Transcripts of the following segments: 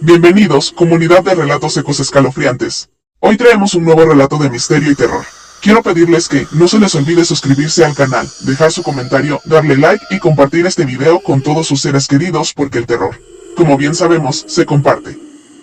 Bienvenidos, comunidad de relatos ecos escalofriantes. Hoy traemos un nuevo relato de misterio y terror. Quiero pedirles que no se les olvide suscribirse al canal, dejar su comentario, darle like y compartir este video con todos sus seres queridos porque el terror, como bien sabemos, se comparte.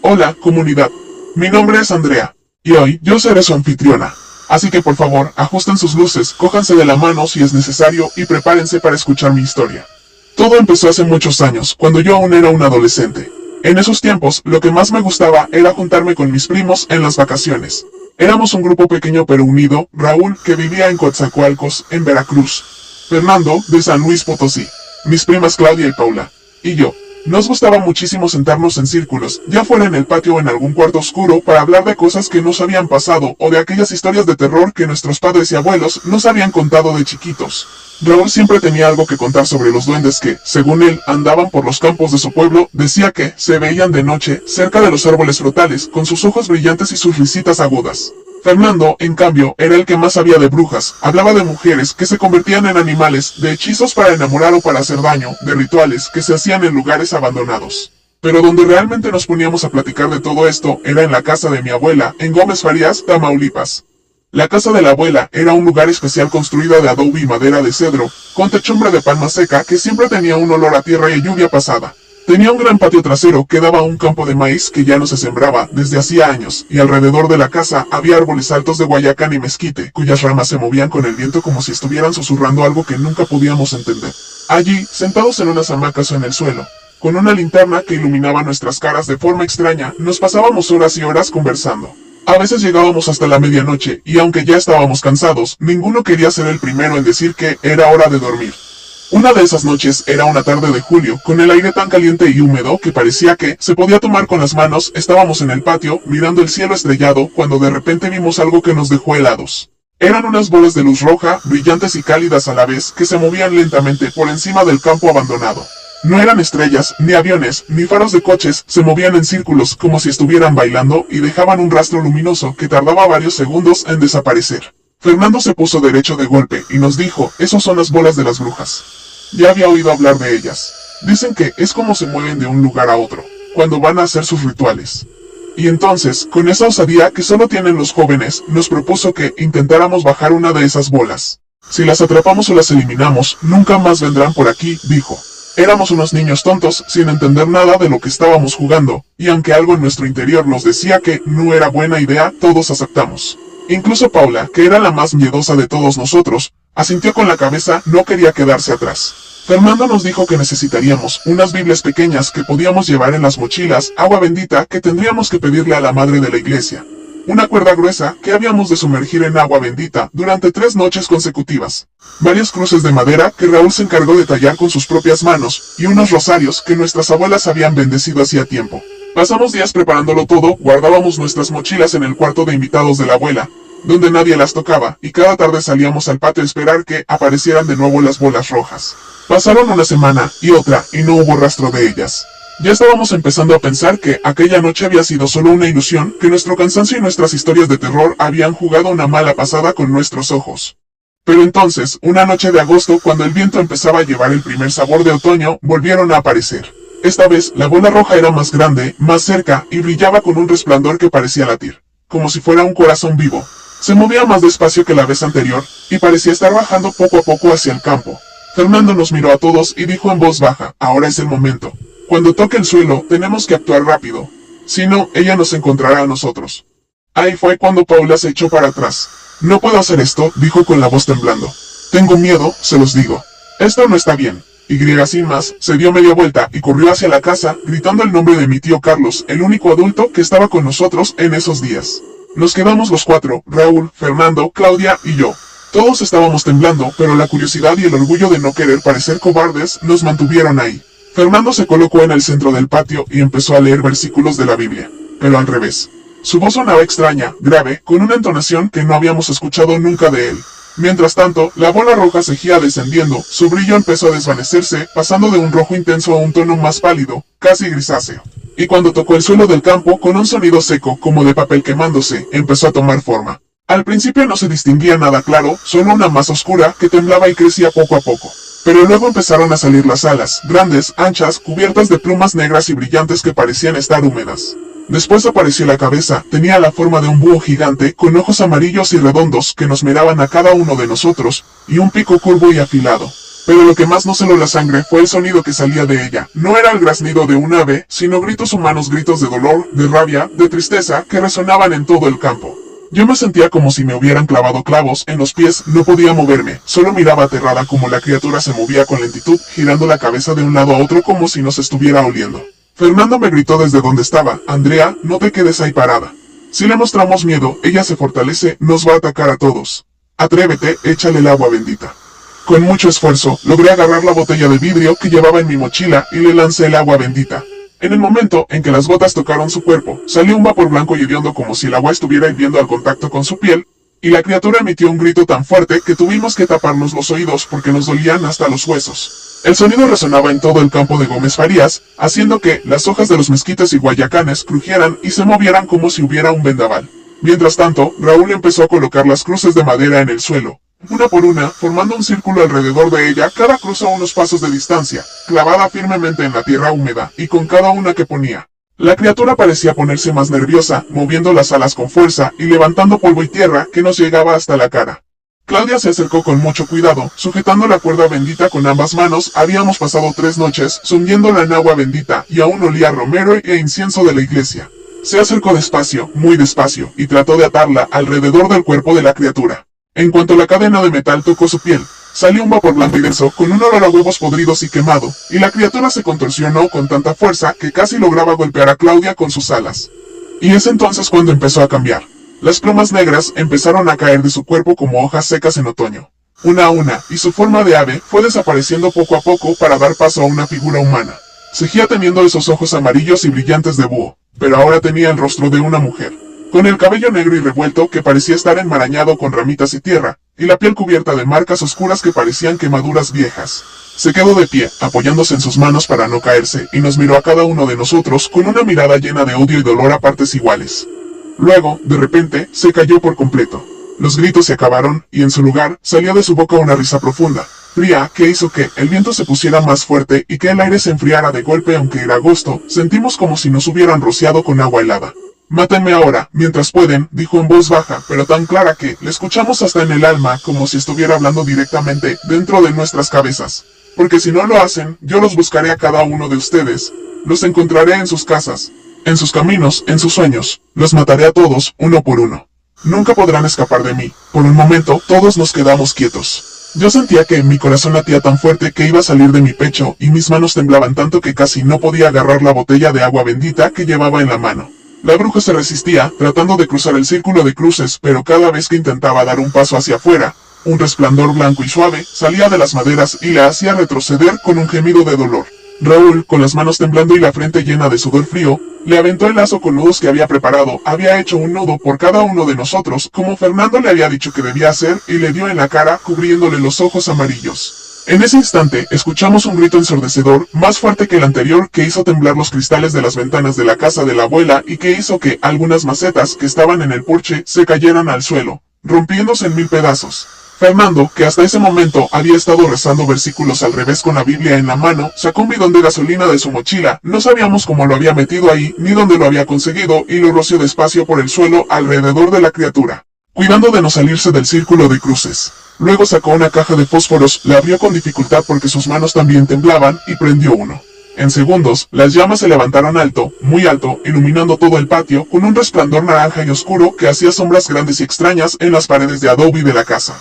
Hola, comunidad. Mi nombre es Andrea, y hoy yo seré su anfitriona. Así que por favor, ajusten sus luces, cójanse de la mano si es necesario y prepárense para escuchar mi historia. Todo empezó hace muchos años, cuando yo aún era un adolescente. En esos tiempos, lo que más me gustaba era juntarme con mis primos en las vacaciones. Éramos un grupo pequeño pero unido, Raúl, que vivía en Coatzacoalcos, en Veracruz, Fernando, de San Luis Potosí, mis primas Claudia y Paula, y yo. Nos gustaba muchísimo sentarnos en círculos, ya fuera en el patio o en algún cuarto oscuro, para hablar de cosas que nos habían pasado, o de aquellas historias de terror que nuestros padres y abuelos nos habían contado de chiquitos. Raúl siempre tenía algo que contar sobre los duendes que, según él, andaban por los campos de su pueblo. Decía que se veían de noche, cerca de los árboles frutales, con sus ojos brillantes y sus risitas agudas. Fernando, en cambio, era el que más sabía de brujas. Hablaba de mujeres que se convertían en animales, de hechizos para enamorar o para hacer daño, de rituales que se hacían en lugares abandonados. Pero donde realmente nos poníamos a platicar de todo esto era en la casa de mi abuela, en Gómez Farías, Tamaulipas. La casa de la abuela era un lugar especial construida de adobe y madera de cedro, con techumbre de palma seca que siempre tenía un olor a tierra y lluvia pasada. Tenía un gran patio trasero que daba a un campo de maíz que ya no se sembraba desde hacía años, y alrededor de la casa había árboles altos de guayacán y mezquite, cuyas ramas se movían con el viento como si estuvieran susurrando algo que nunca podíamos entender. Allí, sentados en unas hamacas o en el suelo, con una linterna que iluminaba nuestras caras de forma extraña, nos pasábamos horas y horas conversando. A veces llegábamos hasta la medianoche, y aunque ya estábamos cansados, ninguno quería ser el primero en decir que era hora de dormir. Una de esas noches era una tarde de julio, con el aire tan caliente y húmedo que parecía que se podía tomar con las manos. Estábamos en el patio, mirando el cielo estrellado, cuando de repente vimos algo que nos dejó helados. Eran unas bolas de luz roja, brillantes y cálidas a la vez, que se movían lentamente por encima del campo abandonado. No eran estrellas, ni aviones, ni faros de coches, se movían en círculos como si estuvieran bailando y dejaban un rastro luminoso que tardaba varios segundos en desaparecer. Fernando se puso derecho de golpe y nos dijo, esos son las bolas de las brujas. Ya había oído hablar de ellas. Dicen que es como se mueven de un lugar a otro, cuando van a hacer sus rituales. Y entonces, con esa osadía que solo tienen los jóvenes, nos propuso que intentáramos bajar una de esas bolas. Si las atrapamos o las eliminamos, nunca más vendrán por aquí, dijo. Éramos unos niños tontos, sin entender nada de lo que estábamos jugando, y aunque algo en nuestro interior nos decía que no era buena idea, todos aceptamos. Incluso Paula, que era la más miedosa de todos nosotros, asintió con la cabeza, no quería quedarse atrás. Fernando nos dijo que necesitaríamos unas Biblias pequeñas que podíamos llevar en las mochilas, agua bendita que tendríamos que pedirle a la madre de la iglesia, una cuerda gruesa que habíamos de sumergir en agua bendita durante 3 noches consecutivas, varias cruces de madera que Raúl se encargó de tallar con sus propias manos, y unos rosarios que nuestras abuelas habían bendecido hacía tiempo. Pasamos días preparándolo todo, guardábamos nuestras mochilas en el cuarto de invitados de la abuela, donde nadie las tocaba, y cada tarde salíamos al patio a esperar que aparecieran de nuevo las bolas rojas. Pasaron una semana, y otra, y no hubo rastro de ellas. Ya estábamos empezando a pensar que aquella noche había sido solo una ilusión, que nuestro cansancio y nuestras historias de terror habían jugado una mala pasada con nuestros ojos. Pero entonces, una noche de agosto, cuando el viento empezaba a llevar el primer sabor de otoño, volvieron a aparecer. Esta vez, la bola roja era más grande, más cerca, y brillaba con un resplandor que parecía latir, como si fuera un corazón vivo. Se movía más despacio que la vez anterior, y parecía estar bajando poco a poco hacia el campo. Fernando nos miró a todos y dijo en voz baja, ahora es el momento. Cuando toque el suelo, tenemos que actuar rápido. Si no, ella nos encontrará a nosotros. Ahí fue cuando Paula se echó para atrás. No puedo hacer esto, dijo con la voz temblando. Tengo miedo, se los digo. Esto no está bien. Y sin más, se dio media vuelta y corrió hacia la casa, gritando el nombre de mi tío Carlos, el único adulto que estaba con nosotros en esos días. Nos quedamos los 4, Raúl, Fernando, Claudia y yo. Todos estábamos temblando, pero la curiosidad y el orgullo de no querer parecer cobardes nos mantuvieron ahí. Fernando se colocó en el centro del patio y empezó a leer versículos de la Biblia, pero al revés. Su voz sonaba extraña, grave, con una entonación que no habíamos escuchado nunca de él. Mientras tanto, la bola roja seguía descendiendo, su brillo empezó a desvanecerse, pasando de un rojo intenso a un tono más pálido, casi grisáceo. Y cuando tocó el suelo del campo, con un sonido seco, como de papel quemándose, empezó a tomar forma. Al principio no se distinguía nada claro, solo una masa oscura que temblaba y crecía poco a poco. Pero luego empezaron a salir las alas, grandes, anchas, cubiertas de plumas negras y brillantes que parecían estar húmedas. Después apareció la cabeza, tenía la forma de un búho gigante, con ojos amarillos y redondos que nos miraban a cada uno de nosotros, y un pico curvo y afilado. Pero lo que más nos heló la sangre fue el sonido que salía de ella. No era el graznido de un ave, sino gritos humanos, gritos de dolor, de rabia, de tristeza, que resonaban en todo el campo. Yo me sentía como si me hubieran clavado clavos en los pies, no podía moverme, solo miraba aterrada como la criatura se movía con lentitud, girando la cabeza de un lado a otro como si nos estuviera oliendo. Fernando me gritó desde donde estaba: Andrea, no te quedes ahí parada. Si le mostramos miedo, ella se fortalece, nos va a atacar a todos. Atrévete, échale el agua bendita. Con mucho esfuerzo, logré agarrar la botella de vidrio que llevaba en mi mochila y le lancé el agua bendita. En el momento en que las gotas tocaron su cuerpo, salió un vapor blanco y hediondo como si el agua estuviera hirviendo al contacto con su piel, y la criatura emitió un grito tan fuerte que tuvimos que taparnos los oídos porque nos dolían hasta los huesos. El sonido resonaba en todo el campo de Gómez Farías, haciendo que las hojas de los mezquites y guayacanes crujieran y se movieran como si hubiera un vendaval. Mientras tanto, Raúl empezó a colocar las cruces de madera en el suelo, una por una, formando un círculo alrededor de ella, cada cruz a unos pasos de distancia, clavada firmemente en la tierra húmeda, y con cada una que ponía. La criatura parecía ponerse más nerviosa, moviendo las alas con fuerza y levantando polvo y tierra que nos llegaba hasta la cara. Claudia se acercó con mucho cuidado, sujetando la cuerda bendita con ambas manos. Habíamos pasado 3 noches sumiéndola en agua bendita, y aún olía a romero e incienso de la iglesia. Se acercó despacio, muy despacio, y trató de atarla alrededor del cuerpo de la criatura. En cuanto la cadena de metal tocó su piel, salió un vapor blanco y denso con un olor a huevos podridos y quemado, y la criatura se contorsionó con tanta fuerza que casi lograba golpear a Claudia con sus alas. Y es entonces cuando empezó a cambiar. Las plumas negras empezaron a caer de su cuerpo como hojas secas en otoño. Una a una, y su forma de ave fue desapareciendo poco a poco para dar paso a una figura humana. Seguía teniendo esos ojos amarillos y brillantes de búho, pero ahora tenía el rostro de una mujer, con el cabello negro y revuelto que parecía estar enmarañado con ramitas y tierra, y la piel cubierta de marcas oscuras que parecían quemaduras viejas. Se quedó de pie, apoyándose en sus manos para no caerse, y nos miró a cada uno de nosotros con una mirada llena de odio y dolor a partes iguales. Luego, de repente, se cayó por completo. Los gritos se acabaron, y en su lugar, salía de su boca una risa profunda, fría, que hizo que el viento se pusiera más fuerte y que el aire se enfriara de golpe. Aunque era agosto, sentimos como si nos hubieran rociado con agua helada. «Mátenme ahora, mientras pueden», dijo en voz baja, pero tan clara que le escuchamos hasta en el alma, como si estuviera hablando directamente dentro de nuestras cabezas. «Porque si no lo hacen, yo los buscaré a cada uno de ustedes. Los encontraré en sus casas, en sus caminos, en sus sueños. Los mataré a todos, uno por uno. Nunca podrán escapar de mí». Por un momento, todos nos quedamos quietos. Yo sentía que mi corazón latía tan fuerte que iba a salir de mi pecho, y mis manos temblaban tanto que casi no podía agarrar la botella de agua bendita que llevaba en la mano. La bruja se resistía, tratando de cruzar el círculo de cruces, pero cada vez que intentaba dar un paso hacia afuera, un resplandor blanco y suave salía de las maderas y la hacía retroceder con un gemido de dolor. Raúl, con las manos temblando y la frente llena de sudor frío, le aventó el lazo con nudos que había preparado. Había hecho un nudo por cada uno de nosotros, como Fernando le había dicho que debía hacer, y le dio en la cara, cubriéndole los ojos amarillos. En ese instante, escuchamos un grito ensordecedor, más fuerte que el anterior, que hizo temblar los cristales de las ventanas de la casa de la abuela y que hizo que algunas macetas que estaban en el porche se cayeran al suelo, rompiéndose en 1000 pedazos. Fernando, que hasta ese momento había estado rezando versículos al revés con la Biblia en la mano, sacó un bidón de gasolina de su mochila. No sabíamos cómo lo había metido ahí, ni dónde lo había conseguido, y lo roció despacio por el suelo alrededor de la criatura, cuidando de no salirse del círculo de cruces. Luego sacó una caja de fósforos, la abrió con dificultad porque sus manos también temblaban, y prendió uno. En segundos, las llamas se levantaron alto, muy alto, iluminando todo el patio, con un resplandor naranja y oscuro que hacía sombras grandes y extrañas en las paredes de adobe de la casa.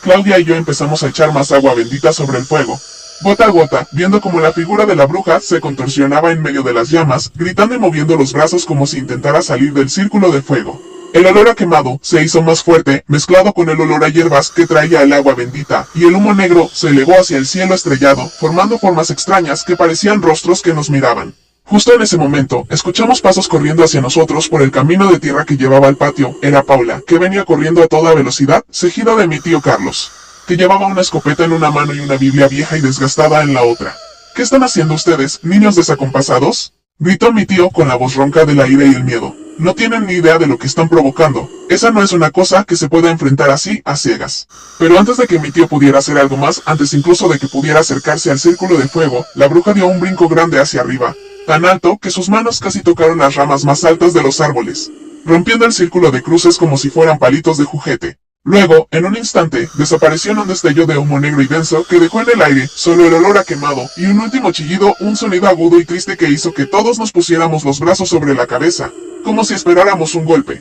Claudia y yo empezamos a echar más agua bendita sobre el fuego, gota a gota, viendo como la figura de la bruja se contorsionaba en medio de las llamas, gritando y moviendo los brazos como si intentara salir del círculo de fuego. El olor a quemado se hizo más fuerte, mezclado con el olor a hierbas que traía el agua bendita, y el humo negro se elevó hacia el cielo estrellado, formando formas extrañas que parecían rostros que nos miraban. Justo en ese momento, escuchamos pasos corriendo hacia nosotros por el camino de tierra que llevaba al patio. Era Paula, que venía corriendo a toda velocidad, seguida de mi tío Carlos, que llevaba una escopeta en una mano y una Biblia vieja y desgastada en la otra. «¿Qué están haciendo ustedes, niños desacompasados?», Gritó mi tío con la voz ronca de la ira y el miedo. No tienen ni idea de lo que están provocando. Esa no es una cosa que se pueda enfrentar así, a ciegas. Pero antes de que mi tío pudiera hacer algo más, antes incluso de que pudiera acercarse al círculo de fuego, la bruja dio un brinco grande hacia arriba, tan alto que sus manos casi tocaron las ramas más altas de los árboles, rompiendo el círculo de cruces como si fueran palitos de juguete. Luego, en un instante, desapareció en un destello de humo negro y denso que dejó en el aire solo el olor a quemado y un último chillido, un sonido agudo y triste que hizo que todos nos pusiéramos los brazos sobre la cabeza, como si esperáramos un golpe.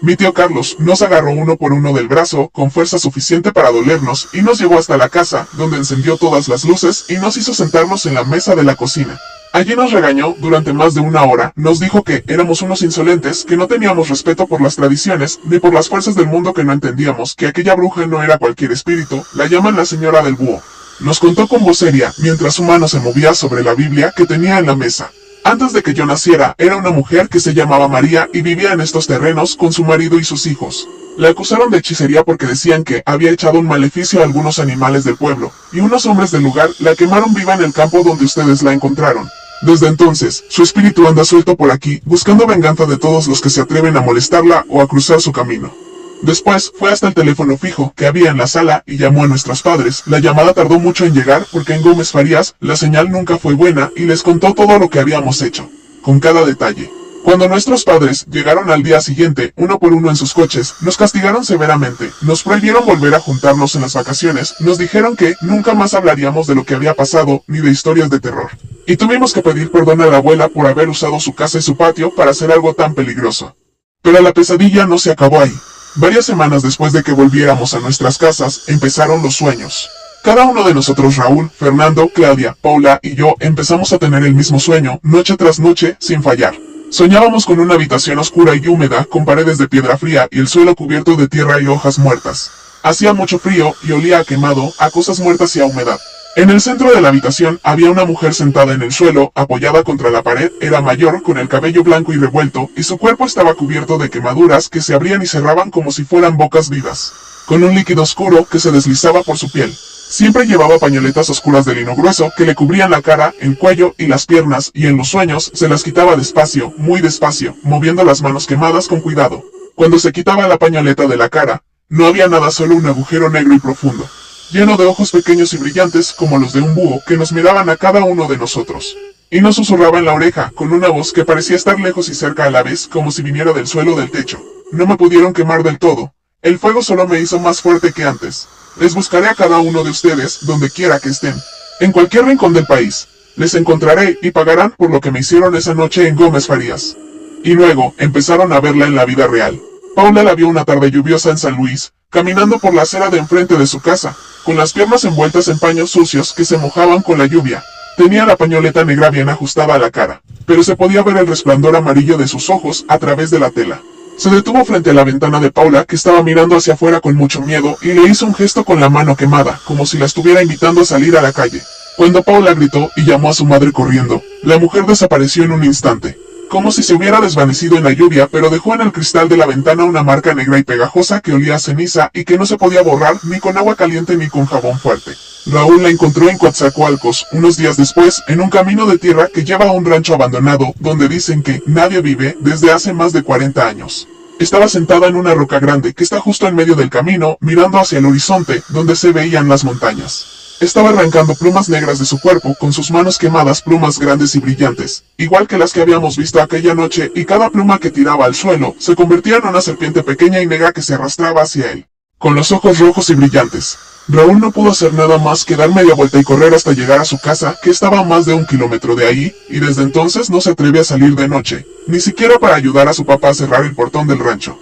Mi tío Carlos nos agarró uno por uno del brazo, con fuerza suficiente para dolernos, y nos llevó hasta la casa, donde encendió todas las luces y nos hizo sentarnos en la mesa de la cocina. Allí nos regañó durante más de una hora, nos dijo que éramos unos insolentes, que no teníamos respeto por las tradiciones, ni por las fuerzas del mundo, que no entendíamos que aquella bruja no era cualquier espíritu, la llaman la señora del búho. Nos contó con voz seria, mientras su mano se movía sobre la Biblia que tenía en la mesa. Antes de que yo naciera, era una mujer que se llamaba María y vivía en estos terrenos con su marido y sus hijos. La acusaron de hechicería porque decían que había echado un maleficio a algunos animales del pueblo, y unos hombres del lugar la quemaron viva en el campo donde ustedes la encontraron. Desde entonces, su espíritu anda suelto por aquí, buscando venganza de todos los que se atreven a molestarla o a cruzar su camino. Después, fue hasta el teléfono fijo que había en la sala y llamó a nuestros padres. La llamada tardó mucho en llegar porque en Gómez Farías la señal nunca fue buena y les contó todo lo que habíamos hecho, con cada detalle. Cuando nuestros padres llegaron al día siguiente, uno por uno en sus coches, nos castigaron severamente, nos prohibieron volver a juntarnos en las vacaciones, nos dijeron que nunca más hablaríamos de lo que había pasado, ni de historias de terror. Y tuvimos que pedir perdón a la abuela por haber usado su casa y su patio para hacer algo tan peligroso. Pero la pesadilla no se acabó ahí. Varias semanas después de que volviéramos a nuestras casas, empezaron los sueños. Cada uno de nosotros, Raúl, Fernando, Claudia, Paula y yo, empezamos a tener el mismo sueño, noche tras noche, sin fallar. Soñábamos con una habitación oscura y húmeda, con paredes de piedra fría y el suelo cubierto de tierra y hojas muertas. Hacía mucho frío y olía a quemado, a cosas muertas y a humedad. En el centro de la habitación había una mujer sentada en el suelo, apoyada contra la pared, era mayor, con el cabello blanco y revuelto, y su cuerpo estaba cubierto de quemaduras que se abrían y cerraban como si fueran bocas vivas, con un líquido oscuro que se deslizaba por su piel. Siempre llevaba pañoletas oscuras de lino grueso que le cubrían la cara, el cuello y las piernas, y en los sueños se las quitaba despacio, muy despacio, moviendo las manos quemadas con cuidado. Cuando se quitaba la pañoleta de la cara, no había nada, solo un agujero negro y profundo, lleno de ojos pequeños y brillantes como los de un búho que nos miraban a cada uno de nosotros. Y nos susurraba en la oreja, con una voz que parecía estar lejos y cerca a la vez, como si viniera del suelo del techo. No me pudieron quemar del todo. El fuego solo me hizo más fuerte que antes. Les buscaré a cada uno de ustedes, donde quiera que estén. En cualquier rincón del país. Les encontraré y pagarán por lo que me hicieron esa noche en Gómez Farías. Y luego, empezaron a verla en la vida real. Paula la vio una tarde lluviosa en San Luis, caminando por la acera de enfrente de su casa, con las piernas envueltas en paños sucios que se mojaban con la lluvia. Tenía la pañoleta negra bien ajustada a la cara, pero se podía ver el resplandor amarillo de sus ojos a través de la tela. Se detuvo frente a la ventana de Paula, que estaba mirando hacia afuera con mucho miedo, y le hizo un gesto con la mano quemada, como si la estuviera invitando a salir a la calle. Cuando Paula gritó y llamó a su madre corriendo, la mujer desapareció en un instante, como si se hubiera desvanecido en la lluvia, pero dejó en el cristal de la ventana una marca negra y pegajosa que olía a ceniza y que no se podía borrar ni con agua caliente ni con jabón fuerte. Raúl la encontró en Coatzacoalcos, unos días después, en un camino de tierra que lleva a un rancho abandonado, donde dicen que nadie vive desde hace más de 40 años. Estaba sentada en una roca grande que está justo en medio del camino, mirando hacia el horizonte, donde se veían las montañas. Estaba arrancando plumas negras de su cuerpo con sus manos quemadas, plumas grandes y brillantes, igual que las que habíamos visto aquella noche, y cada pluma que tiraba al suelo se convertía en una serpiente pequeña y negra que se arrastraba hacia él, con los ojos rojos y brillantes. Raúl no pudo hacer nada más que dar media vuelta y correr hasta llegar a su casa, que estaba a más de 1 kilómetro de ahí, y desde entonces no se atreve a salir de noche, ni siquiera para ayudar a su papá a cerrar el portón del rancho.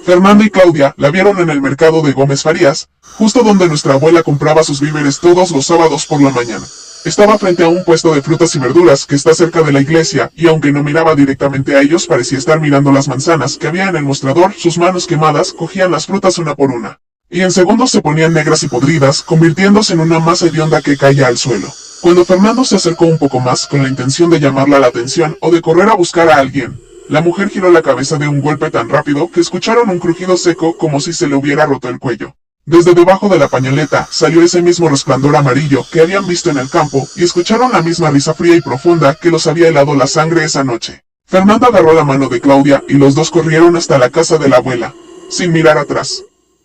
Fernando y Claudia la vieron en el mercado de Gómez Farías, justo donde nuestra abuela compraba sus víveres todos los sábados por la mañana. Estaba frente a un puesto de frutas y verduras que está cerca de la iglesia, y aunque no miraba directamente a ellos, parecía estar mirando las manzanas que había en el mostrador. Sus manos quemadas cogían las frutas una por una, y en segundos se ponían negras y podridas, convirtiéndose en una masa hedionda que caía al suelo. Cuando Fernando se acercó un poco más con la intención de llamarla la atención o de correr a buscar a alguien, la mujer giró la cabeza de un golpe tan rápido que escucharon un crujido seco como si se le hubiera roto el cuello. Desde debajo de la pañoleta salió ese mismo resplandor amarillo que habían visto en el campo y escucharon la misma risa fría y profunda que los había helado la sangre esa noche. Fernando agarró la mano de Claudia y los dos corrieron hasta la casa de la abuela, sin mirar atrás.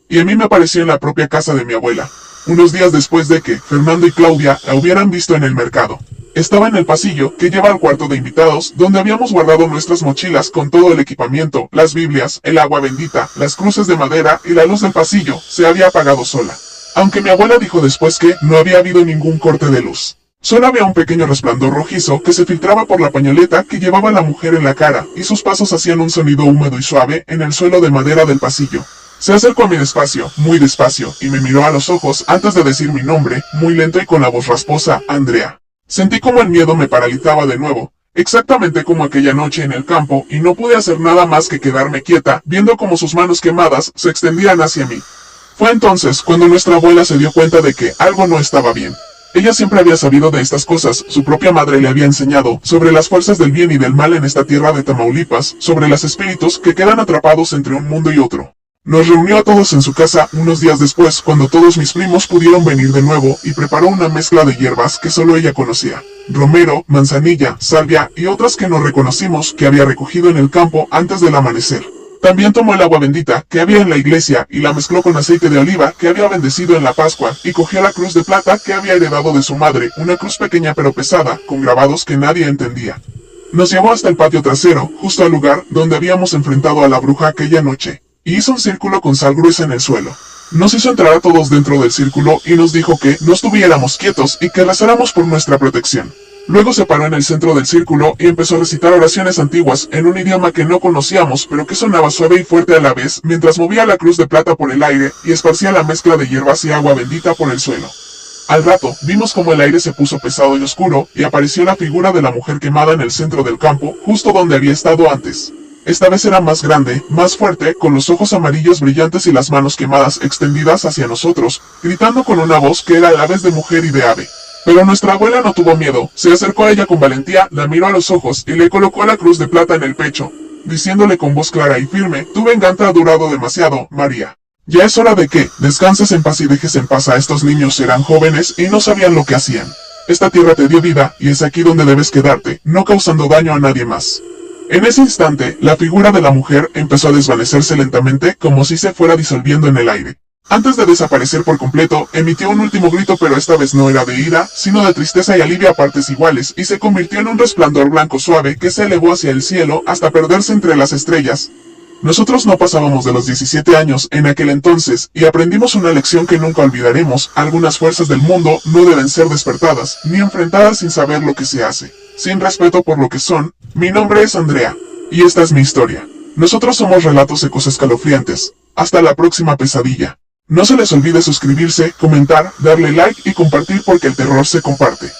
Y a mí me apareció en la propia casa de mi abuela, unos días después de que Fernando y Claudia la hubieran visto en el mercado. Estaba en el pasillo que lleva al cuarto de invitados, donde habíamos guardado nuestras mochilas con todo el equipamiento, las Biblias, el agua bendita, las cruces de madera y la luz del pasillo se había apagado sola. Aunque mi abuela dijo después que no había habido ningún corte de luz. Solo había un pequeño resplandor rojizo que se filtraba por la pañoleta que llevaba la mujer en la cara, y sus pasos hacían un sonido húmedo y suave en el suelo de madera del pasillo. Se acercó a mí despacio, muy despacio, y me miró a los ojos antes de decir mi nombre, muy lento y con la voz rasposa, Andrea. Sentí como el miedo me paralizaba de nuevo, exactamente como aquella noche en el campo, y no pude hacer nada más que quedarme quieta, viendo como sus manos quemadas se extendían hacia mí. Fue entonces cuando nuestra abuela se dio cuenta de que algo no estaba bien. Ella siempre había sabido de estas cosas, su propia madre le había enseñado sobre las fuerzas del bien y del mal en esta tierra de Tamaulipas, sobre los espíritus que quedan atrapados entre un mundo y otro. Nos reunió a todos en su casa unos días después, cuando todos mis primos pudieron venir de nuevo, y preparó una mezcla de hierbas que solo ella conocía. Romero, manzanilla, salvia y otras que no reconocimos que había recogido en el campo antes del amanecer. También tomó el agua bendita que había en la iglesia y la mezcló con aceite de oliva que había bendecido en la Pascua, y cogió la cruz de plata que había heredado de su madre, una cruz pequeña pero pesada, con grabados que nadie entendía. Nos llevó hasta el patio trasero, justo al lugar donde habíamos enfrentado a la bruja aquella noche, y hizo un círculo con sal gruesa en el suelo. Nos hizo entrar a todos dentro del círculo y nos dijo que no estuviéramos quietos y que rezáramos por nuestra protección. Luego se paró en el centro del círculo y empezó a recitar oraciones antiguas en un idioma que no conocíamos, pero que sonaba suave y fuerte a la vez, mientras movía la cruz de plata por el aire y esparcía la mezcla de hierbas y agua bendita por el suelo. Al rato, vimos como el aire se puso pesado y oscuro, y apareció la figura de la mujer quemada en el centro del campo, justo donde había estado antes. Esta vez era más grande, más fuerte, con los ojos amarillos brillantes y las manos quemadas extendidas hacia nosotros, gritando con una voz que era a la vez de mujer y de ave. Pero nuestra abuela no tuvo miedo, se acercó a ella con valentía, la miró a los ojos y le colocó la cruz de plata en el pecho, diciéndole con voz clara y firme: tu venganza ha durado demasiado, María. Ya es hora de que descanses en paz y dejes en paz a estos niños. Eran jóvenes y no sabían lo que hacían. Esta tierra te dio vida y es aquí donde debes quedarte, no causando daño a nadie más. En ese instante, la figura de la mujer empezó a desvanecerse lentamente, como si se fuera disolviendo en el aire. Antes de desaparecer por completo, emitió un último grito, pero esta vez no era de ira, sino de tristeza y alivio a partes iguales, y se convirtió en un resplandor blanco suave que se elevó hacia el cielo hasta perderse entre las estrellas. Nosotros no pasábamos de los 17 años en aquel entonces, y aprendimos una lección que nunca olvidaremos: algunas fuerzas del mundo no deben ser despertadas, ni enfrentadas sin saber lo que se hace, sin respeto por lo que son. Mi nombre es Andrea, y esta es mi historia. Nosotros somos Relatos Ecos Escalofriantes. Hasta la próxima pesadilla. No se les olvide suscribirse, comentar, darle like y compartir, porque el terror se comparte.